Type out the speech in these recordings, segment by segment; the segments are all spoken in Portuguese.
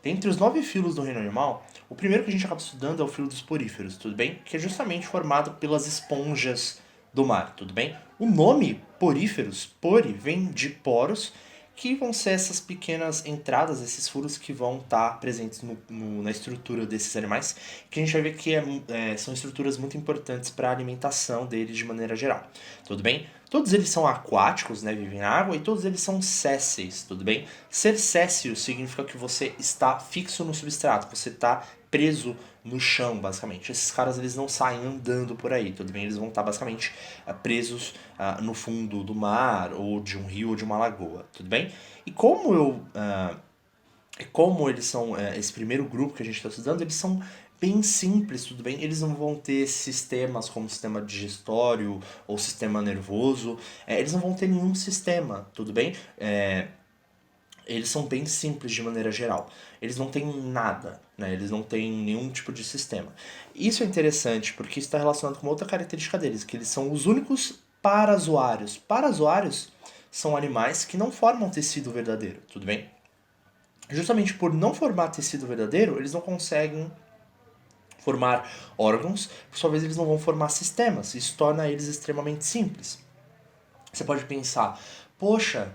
Dentre os 9 filos do reino animal, o primeiro que a gente acaba estudando é o filo dos poríferos, tudo bem? Que é justamente formado pelas esponjas do mar, tudo bem? O nome poríferos, pori, vem de poros, que vão ser essas pequenas entradas, esses furos que vão estar presentes na estrutura desses animais, que a gente vai ver que são estruturas muito importantes para a alimentação deles de maneira geral, tudo bem? Todos eles são aquáticos, né, vivem na água, e todos eles são sésseis, tudo bem? Ser séssil significa que você está fixo no substrato, você está preso no chão, basicamente. Esses caras, eles não saem andando por aí, tudo bem? Eles vão estar basicamente presos no fundo do mar, ou de um rio, ou de uma lagoa, tudo bem? E como eles são esse primeiro grupo que a gente está estudando, eles são bem simples, tudo bem? Eles não vão ter sistemas como sistema digestório ou sistema nervoso, eles não vão ter nenhum sistema, tudo bem? Eles são bem simples de maneira geral. Eles não têm nada, né? Eles não têm nenhum tipo de sistema. Isso é interessante porque isso está relacionado com uma outra característica deles, que eles são os únicos parazoários. Parazoários são animais que não formam tecido verdadeiro, tudo bem? Justamente por não formar tecido verdadeiro, eles não conseguem formar órgãos, por sua vez eles não vão formar sistemas. Isso torna eles extremamente simples. Você pode pensar, poxa,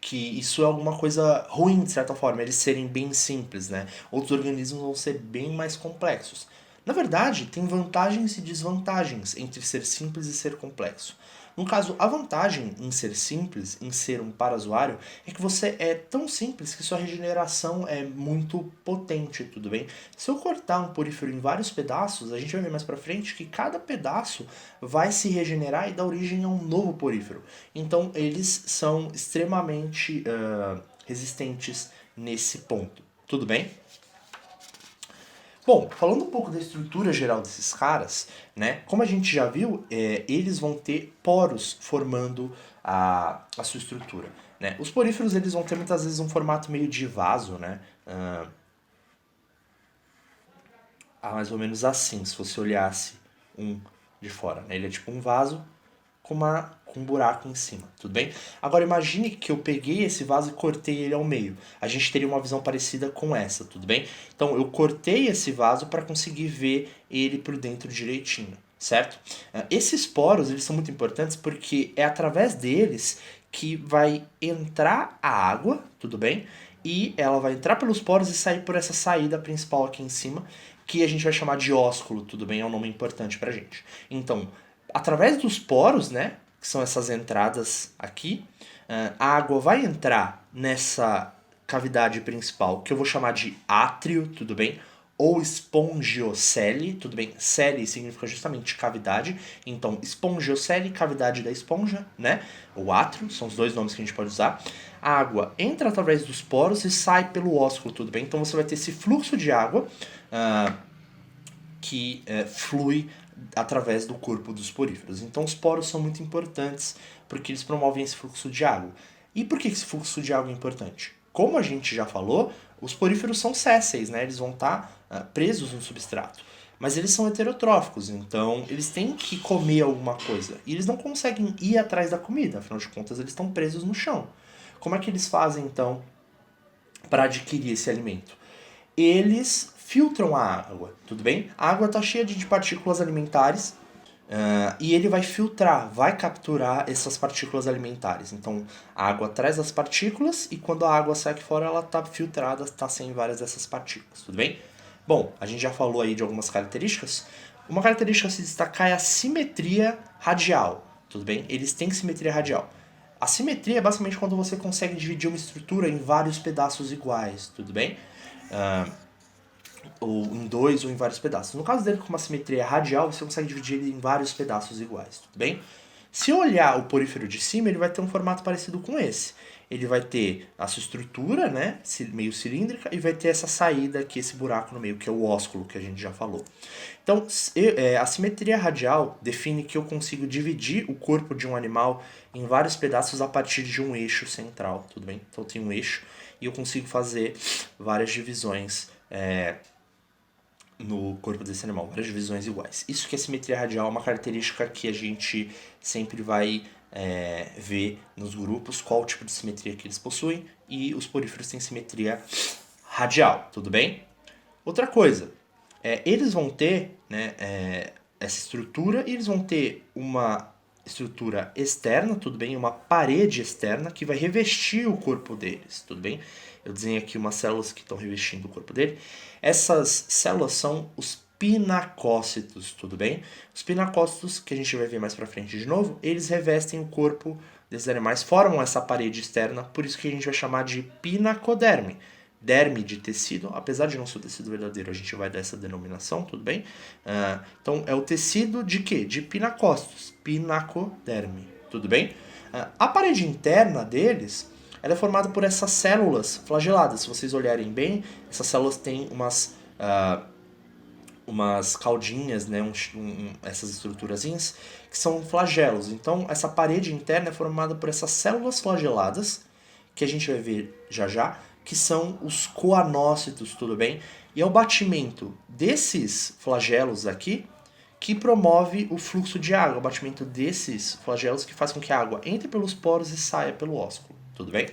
que isso é alguma coisa ruim, de certa forma, eles serem bem simples, né? Outros organismos vão ser bem mais complexos. Na verdade, tem vantagens e desvantagens entre ser simples e ser complexo. No caso, a vantagem em ser simples, em ser um parazoário, é que você é tão simples que sua regeneração é muito potente, tudo bem? Se eu cortar um porífero em vários pedaços, a gente vai ver mais pra frente que cada pedaço vai se regenerar e dar origem a um novo porífero. Então, eles são extremamente resistentes nesse ponto. Tudo bem? Bom, falando um pouco da estrutura geral desses caras, né? Como a gente já viu, eles vão ter poros formando a sua estrutura. Né? Os poríferos eles vão ter muitas vezes um formato meio de vaso, né? Mais ou menos assim, se você olhasse um de fora. Né? Ele é tipo um vaso com um buraco em cima, tudo bem? Agora imagine que eu peguei esse vaso e cortei ele ao meio. A gente teria uma visão parecida com essa, tudo bem? Então eu cortei esse vaso para conseguir ver ele por dentro direitinho, certo? Esses poros, eles são muito importantes porque é através deles que vai entrar a água, tudo bem? E ela vai entrar pelos poros e sair por essa saída principal aqui em cima, que a gente vai chamar de ósculo, tudo bem? É um nome importante pra gente. Então, através dos poros, né, que são essas entradas aqui, a água vai entrar nessa cavidade principal, que eu vou chamar de átrio, tudo bem? Ou espongiocele, tudo bem? Cele significa justamente cavidade, então espongiocele, cavidade da esponja, né? O átrio, são os dois nomes que a gente pode usar. A água entra através dos poros e sai pelo ósculo, tudo bem? Então você vai ter esse fluxo de água que flui através do corpo dos poríferos. Então os poros são muito importantes porque eles promovem esse fluxo de água. E por que esse fluxo de água é importante? Como a gente já falou, os poríferos são sésseis, né? Eles vão estar presos no substrato. Mas eles são heterotróficos, então eles têm que comer alguma coisa. E eles não conseguem ir atrás da comida, afinal de contas eles estão presos no chão. Como é que eles fazem então para adquirir esse alimento? Eles filtram a água, tudo bem? A água está cheia de partículas alimentares e ele vai filtrar, vai capturar essas partículas alimentares. Então a água traz as partículas e quando a água sai aqui fora ela está filtrada, está sem várias dessas partículas, tudo bem? Bom, a gente já falou aí de algumas características. Uma característica a se destacar é a simetria radial, tudo bem? Eles têm simetria radial. A simetria é basicamente quando você consegue dividir uma estrutura em vários pedaços iguais, tudo bem? Ou em dois ou em vários pedaços. No caso dele com uma simetria radial, você consegue dividir ele em vários pedaços iguais, tudo bem? Se olhar o porífero de cima, ele vai ter um formato parecido com esse. Ele vai ter a sua estrutura, né, meio cilíndrica, e vai ter essa saída aqui, esse buraco no meio, que é o ósculo que a gente já falou. Então, a simetria radial define que eu consigo dividir o corpo de um animal em vários pedaços a partir de um eixo central, tudo bem? Então eu tenho um eixo e eu consigo fazer várias divisões no corpo desse animal, várias divisões iguais. Isso que é simetria radial é uma característica que a gente sempre vai ver nos grupos, qual tipo de simetria que eles possuem, e os poríferos têm simetria radial, tudo bem? Outra coisa, eles vão ter, né, essa estrutura e eles vão ter uma estrutura externa, tudo bem? Uma parede externa que vai revestir o corpo deles, tudo bem? Eu desenhei aqui umas células que estão revestindo o corpo dele. Essas células são os pinacócitos, tudo bem? Os pinacócitos, que a gente vai ver mais pra frente de novo, eles revestem o corpo desses animais, formam essa parede externa, por isso que a gente vai chamar de pinacoderme. Derme de tecido, apesar de não ser o tecido verdadeiro, a gente vai dar essa denominação, tudo bem? Então, é o tecido de quê? De pinacócitos, pinacoderme, tudo bem? A parede interna deles, ela é formada por essas células flageladas. Se vocês olharem bem, essas células têm umas caudinhas, né, essas estruturazinhas, que são flagelos. Então, essa parede interna é formada por essas células flageladas, que a gente vai ver já já, que são os coanócitos, tudo bem? E é o batimento desses flagelos aqui que promove o fluxo de água, o batimento desses flagelos que faz com que a água entre pelos poros e saia pelo ósculo, tudo bem?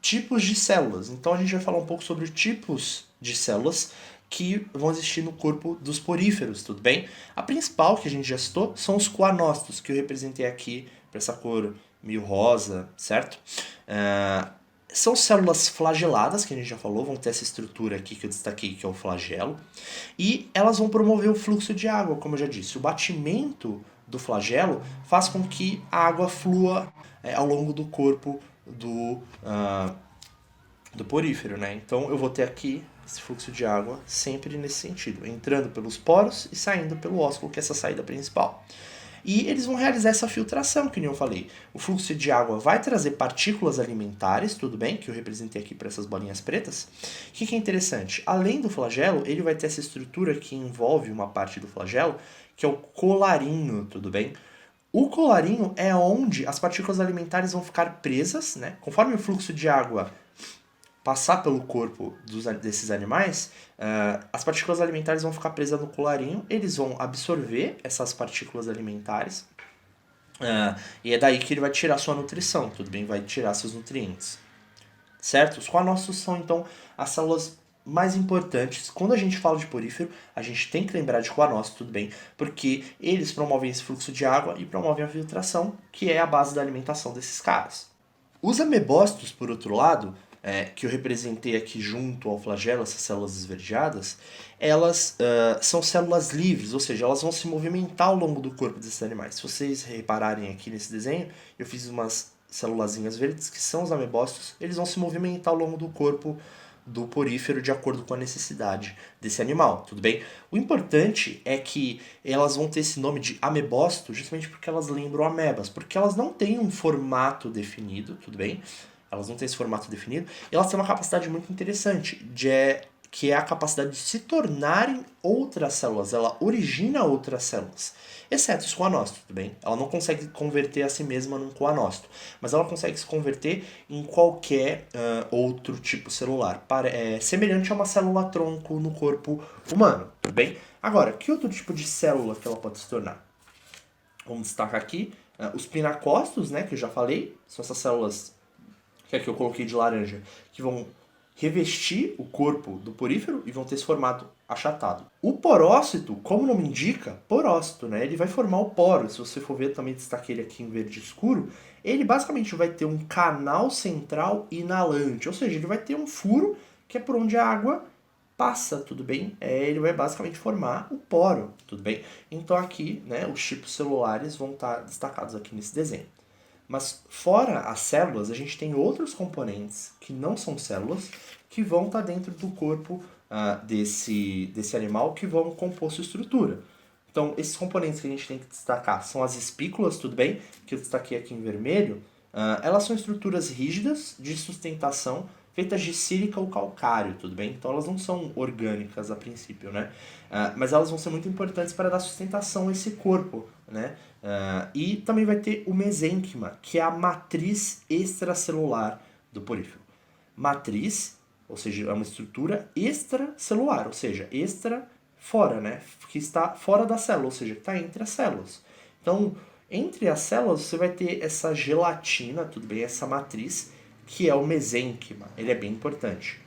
Tipos de células. Então a gente vai falar um pouco sobre tipos de células que vão existir no corpo dos poríferos, tudo bem? A principal, que a gente já citou, são os coanócitos, que eu representei aqui para essa cor meio rosa, certo? São células flageladas, que a gente já falou, vão ter essa estrutura aqui que eu destaquei, que é o flagelo, e elas vão promover o fluxo de água, como eu já disse. O batimento do flagelo faz com que a água flua ao longo do corpo do porífero, né? Então eu vou ter aqui esse fluxo de água sempre nesse sentido, entrando pelos poros e saindo pelo ósculo, que é essa saída principal. E eles vão realizar essa filtração, que nem eu falei. O fluxo de água vai trazer partículas alimentares, tudo bem? Que eu representei aqui para essas bolinhas pretas. O que é interessante? Além do flagelo, ele vai ter essa estrutura que envolve uma parte do flagelo, que é o colarinho, tudo bem? O colarinho é onde as partículas alimentares vão ficar presas, né? Conforme o fluxo de água passar pelo corpo desses animais, as partículas alimentares vão ficar presas no colarinho, eles vão absorver essas partículas alimentares, e é daí que ele vai tirar sua nutrição, tudo bem? Vai tirar seus nutrientes, certo? Os coanócitos são, então, as células mais importantes. Quando a gente fala de porífero, a gente tem que lembrar de coanócito, tudo bem? Porque eles promovem esse fluxo de água e promovem a filtração, que é a base da alimentação desses caras. Os amebócitos, por outro lado, que eu representei aqui junto ao flagelo, essas células esverdeadas, elas são células livres, ou seja, elas vão se movimentar ao longo do corpo desses animais. Se vocês repararem aqui nesse desenho, eu fiz umas célulazinhas verdes que são os amebócitos, eles vão se movimentar ao longo do corpo do porífero de acordo com a necessidade desse animal, tudo bem? O importante é que elas vão ter esse nome de amebócito justamente porque elas lembram amebas, porque elas não têm um formato definido, tudo bem? Elas não têm esse formato definido, e elas têm uma capacidade muito interessante, que é a capacidade de se tornarem outras células, ela origina outras células, exceto os coanócitos, tudo bem? Ela não consegue converter a si mesma num coanócito, mas ela consegue se converter em qualquer outro tipo celular, semelhante a uma célula-tronco no corpo humano, tudo bem? Agora, que outro tipo de célula que ela pode se tornar? Vamos destacar aqui os pinacócitos, né, que eu já falei, são essas células que aqui eu coloquei de laranja, que vão revestir o corpo do porífero e vão ter esse formato achatado. O porócito, como o nome indica, porócito, né? Ele vai formar o poro. Se você for ver, também destaquei ele aqui em verde escuro. Ele basicamente vai ter um canal central inalante, ou seja, ele vai ter um furo que é por onde a água passa, tudo bem? Ele vai basicamente formar o poro, tudo bem? Então aqui, né, os tipos celulares vão estar destacados aqui nesse desenho. Mas fora as células, a gente tem outros componentes que não são células, que vão estar dentro do corpo desse animal, que vão compor sua estrutura. Então, esses componentes que a gente tem que destacar são as espículas, tudo bem? Que eu destaquei aqui em vermelho. Elas são estruturas rígidas de sustentação, feitas de sílica ou calcário, tudo bem? Então elas não são orgânicas a princípio, né? Mas elas vão ser muito importantes para dar sustentação a esse corpo, né? E também vai ter o mesênquima, que é a matriz extracelular do porífero. Matriz, ou seja, é uma estrutura extracelular, ou seja, extra fora, né? Que está fora da célula, ou seja, que está entre as células. Então, entre as células você vai ter essa gelatina, tudo bem, essa matriz, que é o mesênquima. Ele é bem importante.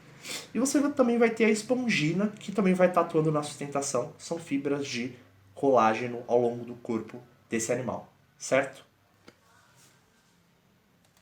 E você também vai ter a espongina, que também vai estar atuando na sustentação. São fibras de colágeno ao longo do corpo desse animal, certo?